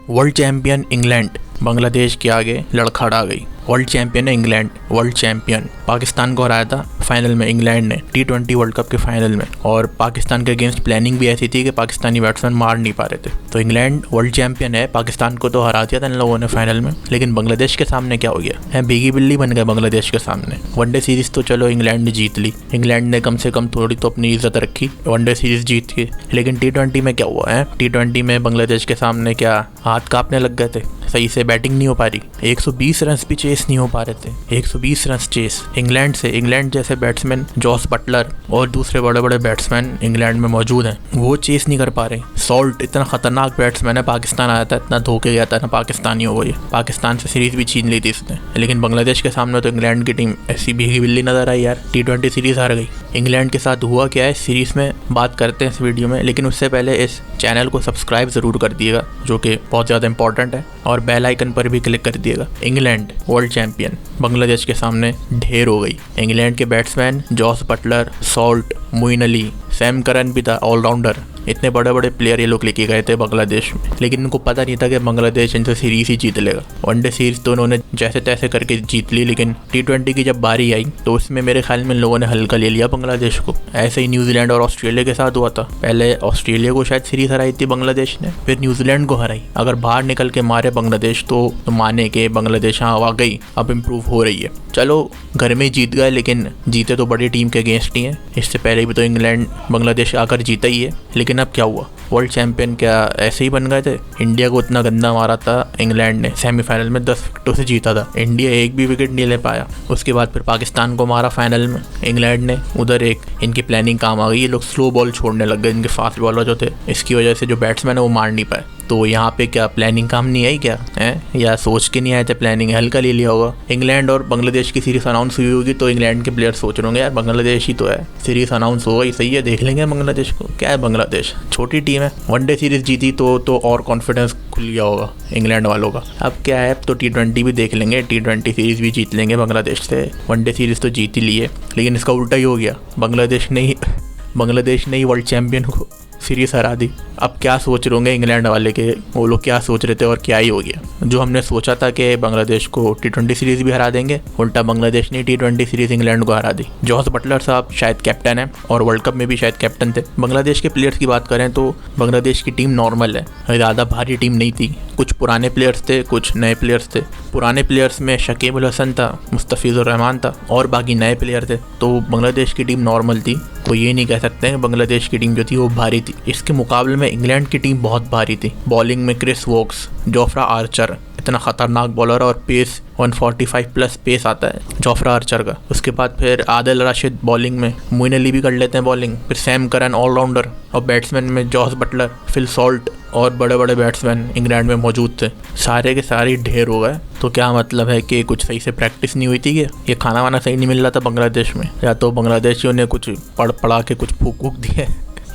World champion England Bangladesh के आगे लड़खड़ा गई। वर्ल्ड चैंपियन है इंग्लैंड, वर्ल्ड चैंपियन पाकिस्तान को हराया था फाइनल में इंग्लैंड ने T20 वर्ल्ड कप के फाइनल में, और पाकिस्तान के अगेंस्ट प्लानिंग भी ऐसी थी कि पाकिस्तानी बैट्समैन मार नहीं पा रहे थे। तो इंग्लैंड वर्ल्ड चैंपियन है, पाकिस्तान को तो हरा दिया था इन लोगों ने फाइनल में, लेकिन बांग्लादेश के सामने क्या हो गया है, भीगी बिल्ली बन गए बांग्लादेश के सामने। वनडे सीरीज तो चलो इंग्लैंड ने जीत ली, इंग्लैंड ने कम से कम थोड़ी तो अपनी इज्जत रखी वनडे सीरीज जीत के, लेकिन T20 में क्या हुआ है, T20 में बांग्लादेश के सामने क्या हाथ कांपने लग गए थे, सही से बैटिंग नहीं हो पा रही, 120 रन भी चेस नहीं हो पा रहे थे, 120 रन चेस इंग्लैंड से। इंग्लैंड जैसे बैट्समैन जॉस बटलर और दूसरे बड़े बड़े बैट्समैन इंग्लैंड में मौजूद हैं, वो चेस नहीं कर पा रहे। सॉल्ट इतना खतरनाक बैट्समैन है, पाकिस्तान आया था इतना धोखे गया था ना, पाकिस्तानी हो गई, पाकिस्तान से सीरीज भी छीन ली थी इसने, लेकिन बांग्लादेश के सामने तो इंग्लैंड की टीम ऐसी भीगी बिल्ली नजर आई यार, T20 सीरीज हार गई। इंग्लैंड के साथ हुआ क्या है सीरीज में बात करते हैं इस वीडियो में, लेकिन उससे पहले इस चैनल को सब्सक्राइब ज़रूर कर दिएगा, जो कि बहुत ज़्यादा इंपॉर्टेंट है, और बेल आइकन पर भी क्लिक कर दिएगा। इंग्लैंड वर्ल्ड चैंपियन बांग्लादेश के सामने ढेर हो गई। इंग्लैंड के batsman Jos Buttler, Salt, Moeen Ali, Sam Curran भी था ऑलराउंडर, इतने बड़े बड़े प्लेयर ये लोग लेके गए थे बांग्लादेश में, लेकिन इनको पता नहीं था कि बांग्लादेश इनसे सीरीज ही जीत लेगा। वनडे सीरीज तो उन्होंने जैसे तैसे करके जीत ली, लेकिन T20 की जब बारी आई तो उसमें मेरे ख्याल में इन लोगों ने हल्का ले लिया बांग्लादेश को। ऐसे ही न्यूजीलैंड और ऑस्ट्रेलिया के साथ हुआ था, पहले ऑस्ट्रेलिया को शायद सीरीज हराई थी बांग्लादेश ने, फिर न्यूजीलैंड को हराई। अगर बाहर निकल के मारे बांग्लादेश तो माने के बांग्लादेश हाँ वाकई अब इम्प्रूव हो रही है। चलो घर में जीत गए, लेकिन जीते तो बड़ी टीम के अगेंस्ट ही हैं, इससे पहले भी तो इंग्लैंड बांग्लादेश आकर जीता ही है, लेकिन अब क्या हुआ, वर्ल्ड चैंपियन क्या ऐसे ही बन गए थे। इंडिया को इतना गंदा मारा था इंग्लैंड ने, सेमीफाइनल में 10 विकेटों से जीता था, इंडिया एक भी विकेट नहीं ले पाया। उसके बाद फिर पाकिस्तान को मारा फाइनल में इंग्लैंड ने, उधर एक इनकी प्लानिंग काम आ गई, ये लोग स्लो बॉल छोड़ने लग गए, इनके फास्ट बॉलर जो थे, इसकी वजह से जो बैट्समैन है वो मार नहीं पाए। तो यहाँ पे क्या प्लानिंग काम नहीं आई क्या है, या सोच के नहीं आए थे, प्लानिंग हल्का ले लिया होगा। इंग्लैंड और बांग्लादेश की सीरीज अनाउंस हुई होगी तो इंग्लैंड के प्लेयर सोच रहे होंगे यार बांग्लादेश ही तो है, सीरीज अनाउंस हो गई, सही है देख लेंगे बांग्लादेश को, क्या है बांग्लादेश छोटी टीम है, वनडे सीरीज जीती तो और कॉन्फिडेंस खुल गया होगा इंग्लैंड वालों का। अब क्या है, अब तो T20 भी देख लेंगे, T20 सीरीज भी जीत लेंगे बांग्लादेश से, वनडे सीरीज तो जीत ही लिए, लेकिन इसका उल्टा ही हो गया, बांग्लादेश ने ही वर्ल्ड चैंपियन को सीरीज हरा दी। अब क्या सोच रहे होंगे इंग्लैंड वाले के, वो लोग क्या सोच रहे थे और क्या ही हो गया। जो हमने सोचा था कि बांग्लादेश को T20 सीरीज भी हरा देंगे, उल्टा बांग्लादेश ने T20 सीरीज इंग्लैंड को हरा दी। जॉस बटलर साहब शायद कैप्टन है और वर्ल्ड कप में भी शायद कैप्टन थे। बांग्लादेश के प्लेयर्स की बात करें तो बांग्लादेश की टीम नॉर्मल है, ज़्यादा भारी टीम नहीं थी, कुछ पुराने प्लेयर्स थे, कुछ नए प्लेयर्स थे। पुराने प्लेयर्स में शकीब उल हसन था, मुस्तफिजुर रहमान था, और बाकी नए प्लेयर थे। तो बांग्लादेश की टीम नॉर्मल थी, कोई ये नहीं कह सकते हैं बांग्लादेश की टीम जो थी वो भारी थी। इसके मुकाबले में इंग्लैंड की टीम बहुत भारी थी। बॉलिंग में क्रिस वोक्स, जोफ्रा आर्चर, इतना खतरनाक बॉलर, और पेस 145 प्लस पेस आता है जोफ्रा आर्चर का। उसके बाद फिर आदिल राशिद बॉलिंग में, मोइन अली भी कर लेते हैं बॉलिंग, फिर सैम करन ऑलराउंडर, और बैट्समैन में जॉस बटलर, फिल सॉल्ट, और बड़े बड़े बैट्समैन इंग्लैंड में मौजूद थे। सारे के सारे ढेर हो गए। तो क्या मतलब है कि कुछ सही से प्रैक्टिस नहीं हुई थी, कि ये खाना वाना सही नहीं मिल रहा था बांग्लादेश में, या तो बांग्लादेशियों ने कुछ पढ़ा के कुछ फूक दिए,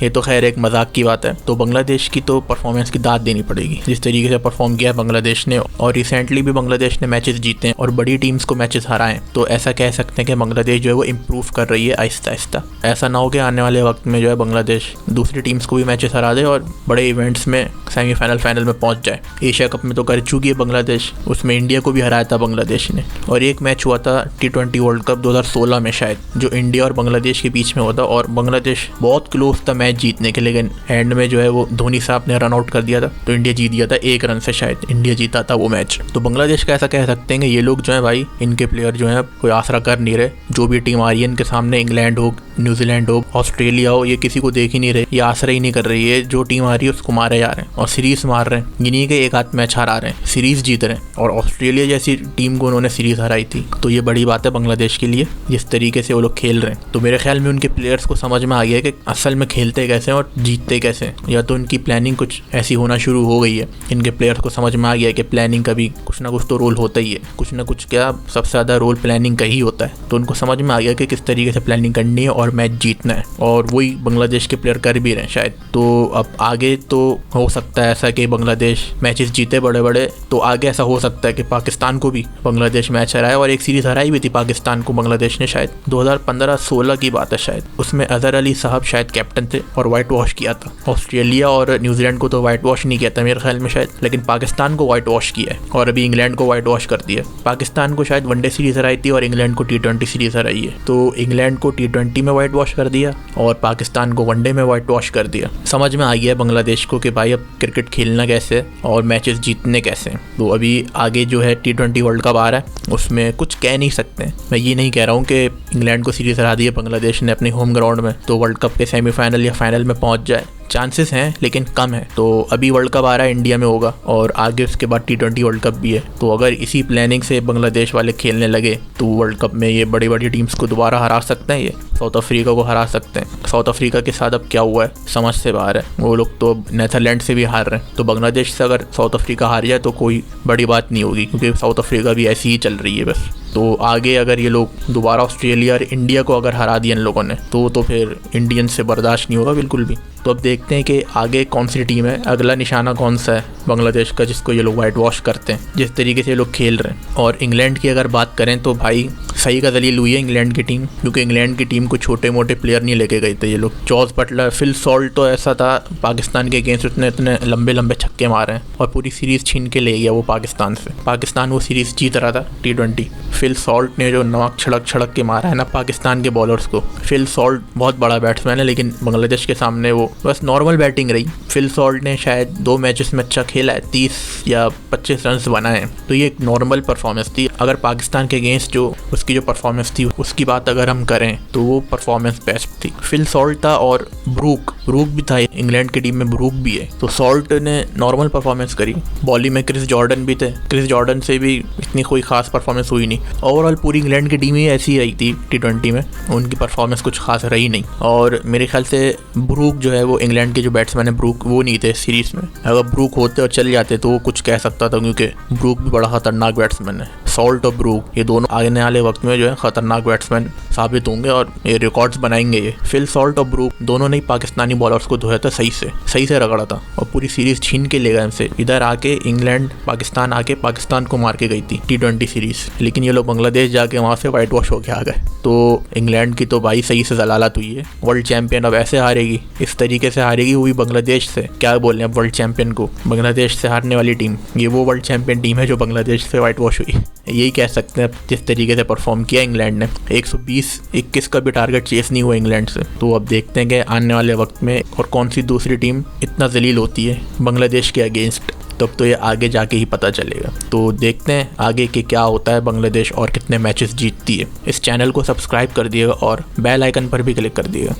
ये तो खैर एक मजाक की बात है। तो बांग्लादेश की तो परफॉर्मेंस की दाद देनी पड़ेगी, जिस तरीके से परफॉर्म किया बांग्लादेश ने, और रिसेंटली भी बांग्लादेश ने मैचेस जीते हैं और बड़ी टीम्स को मैचेस हराएं, तो ऐसा कह सकते हैं कि बांग्लादेश जो है वो इम्प्रूव कर रही है आहिस्ता आहिस्ता। ऐसा ना हो कि आने वाले वक्त में जो है बांग्लादेश दूसरी टीम्स को भी मैचेस हरा दे और बड़े इवेंट्स में सेमीफाइनल फाइनल में पहुंच जाए। एशिया कप में तो कर चुकी है बांग्लादेश, उसमें इंडिया को भी हराया था बांग्लादेश ने, और एक मैच हुआ था T20 वर्ल्ड कप 2016 में शायद, जो इंडिया और बांग्लादेश के बीच में हुआ था, और बांग्लादेश बहुत क्लोज था मैच जीतने के, लेकिन एंड में जो है वो धोनी साहब ने रन आउट कर दिया था, तो इंडिया जीत गया था 1 रन से, शायद इंडिया जीता था वो मैच। तो बांग्लादेश का ऐसा कह सकते हैं कि ये लोग जो है भाई, इनके प्लेयर जो है कोई आसरा कर नहीं रहे। जो भी टीम आ रही है इनके सामने, इंग्लैंड हो, न्यूजीलैंड हो, ऑस्ट्रेलिया हो, ये किसी को देख ही नहीं रहे, ये आसरा ही नहीं कर रही है। जो टीम आ रही है उसको मारे जा रहे हैं, और सीरीज मार रहे हैं, गिनी के एक आध मैच हरा रहे हैं, सीरीज जीत रहे हैं, और ऑस्ट्रेलिया जैसी टीम को उन्होंने सीरीज हराई थी। तो ये बड़ी बात है बांग्लादेश के लिए, जिस तरीके से वो लोग खेल रहे हैं। तो मेरे ख्याल में उनके प्लेयर्स को समझ में आ गया कि असल में खेलते कैसे और जीतते कैसे, या तो उनकी प्लानिंग कुछ ऐसी होना शुरू हो गई है। इनके प्लेयर्स को समझ में आ गया कि प्लानिंग का भी कुछ ना कुछ तो रोल होता ही है, कुछ ना कुछ, क्या सबसे ज़्यादा रोल प्लानिंग का ही होता है। तो उनको समझ में आ गया कि किस तरीके से प्लानिंग करनी है और मैच जीतना है, और वही बांग्लादेश के प्लेयर कर भी रहे हैं शायद। तो अब आगे तो हो सकता है ऐसा कि बांग्लादेश मैचेस जीते बड़े बड़े, तो आगे ऐसा हो सकता है कि पाकिस्तान को भी बांग्लादेश मैच हराए, और एक सीरीज हराई भी थी पाकिस्तान को बांग्लादेश ने शायद 2015-16 की बात है शायद, उसमें अजहर अली साहब शायद कैप्टन थे, और वाइट वॉश किया था। ऑस्ट्रेलिया और न्यूजीलैंड को तो वाइट वॉश नहीं किया था मेरे ख्याल में शायद, लेकिन पाकिस्तान को वाइट वॉश किया है और अभी इंग्लैंड को वाइट वॉश कर दिया। पाकिस्तान को शायद वनडे सीरीज हराई थी और इंग्लैंड को T20 सीरीज हराई है। तो इंग्लैंड को T20 में वाइट वॉश कर दिया और पाकिस्तान को वनडे में वाइट वॉश कर दिया। समझ में आ गया बांग्लादेश को कि भाई अब क्रिकेट खेलना कैसे और मैचेस जीतने कैसे। तो अभी आगे जो है T20 वर्ल्ड कप आ रहा है, उसमें कुछ कह नहीं सकते। मैं ये नहीं कह रहा हूँ कि इंग्लैंड को सीरीज हरा दी है बांग्लादेश ने अपने होम ग्राउंड में तो वर्ल्ड कप के सेमीफाइनल या फाइनल में पहुँच जाए, चांसेस हैं लेकिन कम है। तो अभी वर्ल्ड कप आ रहा है, इंडिया में होगा और आगे उसके बाद T20 वर्ल्ड कप भी है। तो अगर इसी प्लानिंग से बांग्लादेश वाले खेलने लगे तो वर्ल्ड कप में ये बड़ी बड़ी टीम्स को दोबारा हरा सकते हैं। ये साउथ अफ्रीका को हरा सकते हैं। साउथ अफ्रीका के साथ अब क्या हुआ है समझ से बाहर है, वो लोग तो नेदरलैंड से भी हार रहे हैं। तो बांग्लादेश से अगर साउथ अफ्रीका हार जाए तो कोई बड़ी बात नहीं होगी, क्योंकि साउथ अफ्रीका भी ऐसी ही चल रही है बस। तो आगे अगर ये लोग दोबारा ऑस्ट्रेलिया और इंडिया को अगर हरा दिया इन लोगों ने तो फिर इंडियन से बर्दाश्त नहीं होगा बिल्कुल भी। तो अब देखते हैं कि आगे कौन सी टीम है, अगला निशाना कौन सा है बांग्लादेश का जिसको ये लोग वाइट वॉश करते हैं, जिस तरीके से ये लोग खेल रहे हैं। और इंग्लैंड की अगर बात करें तो भाई सही का दलील हुई है इंग्लैंड की टीम, क्योंकि इंग्लैंड की टीम को छोटे मोटे प्लेयर नहीं लेके गए थे ये लोग। जॉस बटलर, फिल सॉल्ट तो ऐसा था पाकिस्तान के अगेंस्ट इतने लंबे लंबे छक्के मारे हैं और पूरी सीरीज़ छीन के ले गया वो पाकिस्तान से। पाकिस्तान वो सीरीज़ जीत रहा था T20। फिल सॉल्ट ने जो नमक छिड़क के मारा है ना पाकिस्तान के बॉलर्स को। फिल सॉल्ट बहुत बड़ा बैट्समैन है, लेकिन बांग्लादेश के सामने वो बस नॉर्मल बैटिंग रही। फिल सॉल्ट ने शायद 2 मैचेस में अच्छा खेला है, 30 या 25 रन बनाए हैं, तो ये एक नॉर्मल परफॉर्मेंस थी। अगर पाकिस्तान के अगेंस्ट जो उसकी जो परफॉर्मेंस थी उसकी बात अगर हम करें तो वो परफॉर्मेंस बेस्ट थी। फिल सॉल्ट था और ब्रूक भी था, इंग्लैंड की टीम में ब्रूक भी है। तो सॉल्ट ने नॉर्मल परफॉर्मेंस करी। बॉलिंग में क्रिस जॉर्डन भी थे, क्रिस जॉर्डन से भी इतनी कोई खास परफॉर्मेंस हुई नहीं। ओवरऑल पूरी इंग्लैंड की टीम ही ऐसी रही थी T20 में, उनकी परफॉर्मेंस कुछ खास रही नहीं। और मेरे ख्याल से ब्रूक जो है वो इंग्लैंड के जो बैट्समैन है ब्रूक वो नहीं थे सीरीज़ में। अगर ब्रूक होते और चल जाते तो वो कुछ कह सकता था, क्योंकि ब्रूक भी बड़ा खतरनाक बैट्समैन है। सॉल्ट और ब्रूक ये दोनों आने वाले वक्त में जो है खतरनाक बैट्समैन साबित होंगे और ये रिकॉर्ड्स बनाएंगे। ये फिल सॉल्ट और ब्रूक दोनों ने पाकिस्तानी बॉलर्स को धोया था, सही से रगड़ा था और पूरी सीरीज छीन के ले गए हमसे। इधर आके इंग्लैंड पाकिस्तान आके पाकिस्तान को मार के गई थी T20 सीरीज, लेकिन ये लोग बांग्लादेश जाके वहाँ से वाइट वॉश होके आ गए। तो इंग्लैंड की तो भाई सही से जलालत हुई है। वर्ल्ड चैंपियन अब ऐसे हारेगी, इस तरीके से हारेगी हुई बांग्लादेश से। क्या बोलें अब वर्ल्ड चैंपियन को, बांग्लादेश से हारने वाली टीम ये वो वर्ल्ड चैंपियन टीम है जो बांग्लादेश से वाइट वॉश हुई, यही कह सकते हैं। जिस तरीके से परफॉर्म किया इंग्लैंड ने, 120-21 का भी टारगेट चेस नहीं हुआ इंग्लैंड से। तो अब देखते हैं कि आने वाले वक्त में और कौन सी दूसरी टीम इतना जलील होती है बांग्लादेश के अगेंस्ट, तब तो ये आगे जाके ही पता चलेगा। तो देखते हैं आगे के क्या होता है, बांग्लादेश और कितने मैचेस जीतती है। इस चैनल को सब्सक्राइब कर दिएगा और बेल आइकन पर भी क्लिक कर दिएगा।